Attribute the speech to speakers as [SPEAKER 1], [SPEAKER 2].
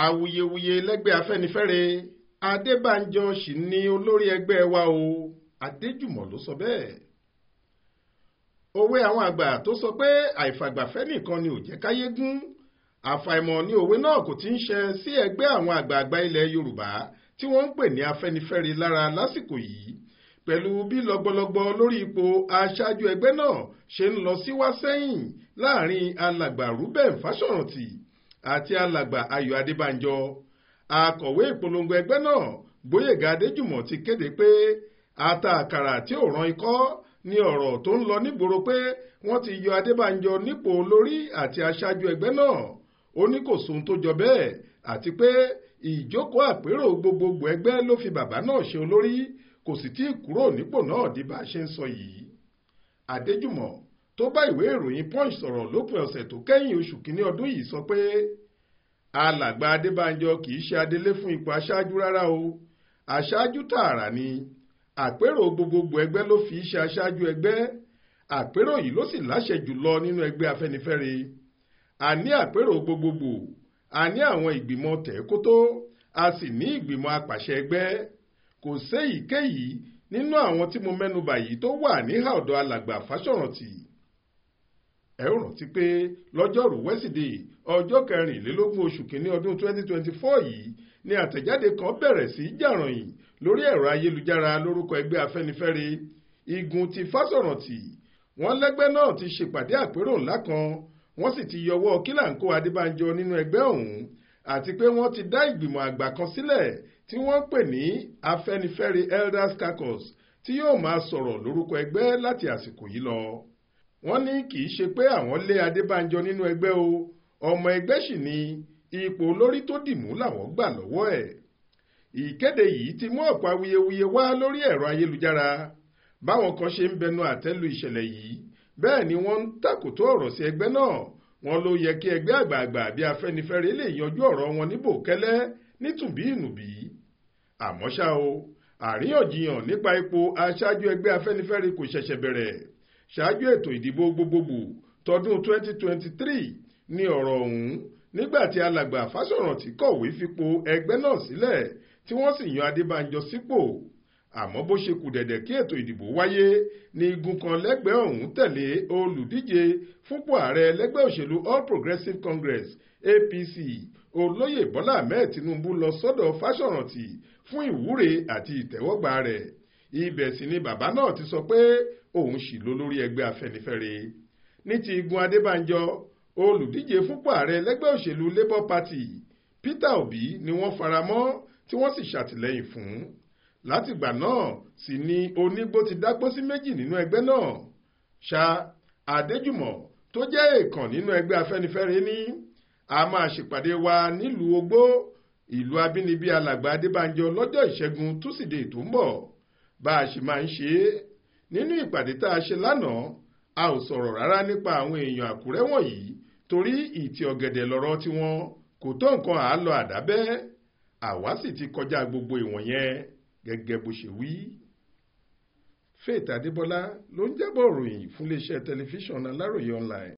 [SPEAKER 1] awuyewuye lẹ́gbẹ́ Afẹ́nifẹ́re Adébánjọ sì ni olórí ẹgbẹ́ wa o, Adéjùmọ̀ ló sọ bẹ́ẹ̀. Òwe àwọn àgbà tó sọ pé àìfàgbàfẹ́ nìkan ni ò jẹ́ káyé gún, àfàìmọ̀ ni òwe náà kò ti ń ṣẹ sí ẹgbẹ́ àwọn àgbààgbà ilẹ̀ Yorùbá tí wọ́n ń pè ní Afẹ́nifẹ́re lára lásìkò yìí, pẹ̀lú bí lọ́gbọ́lọ́gbọ́ lórí ipò aṣáájú ẹgbẹ́ náà ṣe ń lọ sí wá sẹ́yìn láàrin alàgbà Reuben Fásọ̀rántì àti alàgbà Ayọ̀ Adébánjọ. Akọ̀wé ìpolongo ẹgbẹ́ náà Gbóyèga Adéjùmọ̀ ti kéde pé ata àkàrà tí ò rán ikọ́ ní ọ̀rọ̀ tó ń lọ nígboro pé wọ́n ti yọ Adébánjọ nípò olórí àti aṣáájú ẹgbẹ́ náà. Ó ní kò sóhun tó jọ bẹ́ẹ̀ àti pé ìjókòó àpérò gbogbogbò ẹgbẹ́ ló fi bàbá náà ṣe olórí, kò sì tí ì kúrò nípò náà di bá a ṣe ń sọ yìí. Adéjùmọ̀ tó bá ìwé ìròyìn Punch sọ̀rọ̀ lópin ọ̀sẹ̀ tó kẹ́yìn oṣù kínní ọdún yìí sọ pé alàgbà Adébánjọ kì í ṣe adelé fún ipò aṣáájú rárá o, aṣáájú tààrà ni. Àpérò gbogbogbò ẹgbẹ́ ló fi ṣe aṣáájú ẹgbẹ́, àpérò yìí ló sì láṣẹ jùlọ nínú ẹgbẹ́ Afẹ́nifẹ́re. A ní àpérò gbogbogbò, a ní àwọn ìgbìmọ̀ tẹ̀ẹ́kótó, a sì ní ìgbìmọ̀ apàṣẹ ẹgbẹ́. Kò séyìíkéyìí nínú àwọn tí mo mẹ́nubà yìí tó wà níhà ọ̀dọ̀ alàgbà Fásọ̀rántì. Ẹ ó rántí pé lọ́jọ́rú wẹ́sídẹ̀ẹ́ ọjọ́ 24 oṣù kínní ọdún 2024 yìí ni àtẹ̀jáde kan bẹ̀rẹ̀ sí jàrànyìn lórí ẹ̀rọ ayélujára lórúkọ ẹgbẹ́ Afẹ́nifẹ́re igun ti Fásọ̀rántì. Wọ́n lẹ́gbẹ́ náà ti ṣèpàdé àpérò ńlá kan, wọ́n sì ti yọwọ́ kílàńkó Adébánjọ nínú ẹgbẹ́ ọ̀hún, àti pé wọ́n ti dá ìgbìmọ̀ àgbà kan sílẹ̀ tí wọ́n pè ní Afẹ́nifẹ́re Elders Caucus tí yóò máa sọ̀rọ̀ lórúkọ ẹgbẹ́ láti àsìkò yìí lọ. Wọ́n ní kì í ṣe pé àwọn lé Adébánjọ nínú ẹgbẹ́ o, ọmọ ẹgbẹ́ sì ni, ipò olórí tó dìmú làwọn gbà lọ́wọ́ ẹ̀. Ìkéde yìí ti mú ọ̀pọ̀ awuyewuye wá lórí ẹ̀rọ ayélujára. Báwọn kan ṣe ń bẹnu àtẹ́lu ìṣẹ̀lẹ̀ yìí, bẹ́ẹ̀ ni wọ́n ń tàkòtò ọ̀rọ̀ sí ẹgbẹ́ náà. Wọ́n ló yẹ kí ẹgbẹ́ àgbààgbà bíi Afẹ́nifẹ́re lè yanjú ọ̀rọ̀ wọn ní bòkẹ́lẹ́ nítùbí ìnùbí. Àmọ́ ṣá o, àríyànjiyàn nípa ipò aṣáájú ẹgbẹ́ Afẹ́nifẹ́re kò ṣẹ̀ṣẹ̀ bẹ̀rẹ̀. Ṣáájú ètò ìdìbò gbogbogbò tọdún 2023 ní ọ̀rọ̀ ọ̀hún, nígbà tí alàgbà Fásọ̀rántì kọ̀wé fipò ẹgbẹ́ náà sílẹ̀ tí wọ́n sì yan Adébánjọ sípò. Àmọ́ bó ṣe kù dẹ̀dẹ̀ kí ètò ìdìbò wáyé ní igun kan lẹ́gbẹ́ ọ̀hún tẹ̀lé olùdíje fúnpò ààrẹ lẹ́gbẹ́ òṣèlú All Progressives Congress APC olóyè Bọ́lá Ahmed Tinubu lọ sọ́dọ̀ Fásọ̀rántì fún ìwúre àti ìtẹ́wọ́gbà rẹ̀. Ibẹ̀ sì ni bàbá náà ti sọ pé òun sì lólórí ẹgbẹ́ Afẹ́nifẹ́re. Ní ti igun Adébánjọ, olùdíje fúnpò ààrẹ lẹ́gbẹ́ òṣèlú Labour Party Peter Obi ni wọ́n faramọ́ tí wọ́n sì ṣàtìlẹ́yìn fún. Látìgbà náà sì ni onígbó ti dágbó sí méjì nínú ẹgbẹ́ náà. Ṣá Adéjùmọ̀ tó jẹ́ èèkàn nínú ẹgbẹ́ Afẹ́nifẹ́re ní a máa ṣèpàdé wa nílùú Ogbó, ìlú abínibí alàgbà Adébánjọ lọ́jọ́ Ìṣẹ́gun Túsídéè tó ń bọ̀. Bá a ṣe máa ń ṣe é nínú ìpàdé tá a ṣe lánàá, a ò sọ̀rọ̀ rárá nípa àwọn èèyàn Àkúrẹ́ wọ̀nyí torí ìtì ọ̀gẹ̀dẹ̀ lọ̀rọ̀ tiwọn kò tó nǹkan àálọ àdábẹ́. Àwa sì ti kọjá gbogbo ìwọ̀n yẹn gẹ́gẹ́ bó ṣe wí. Faith Adébọ́lá ló ń jábọ̀ ròyìn fún iléeṣẹ́ tẹlifíṣàn Aláròyé online.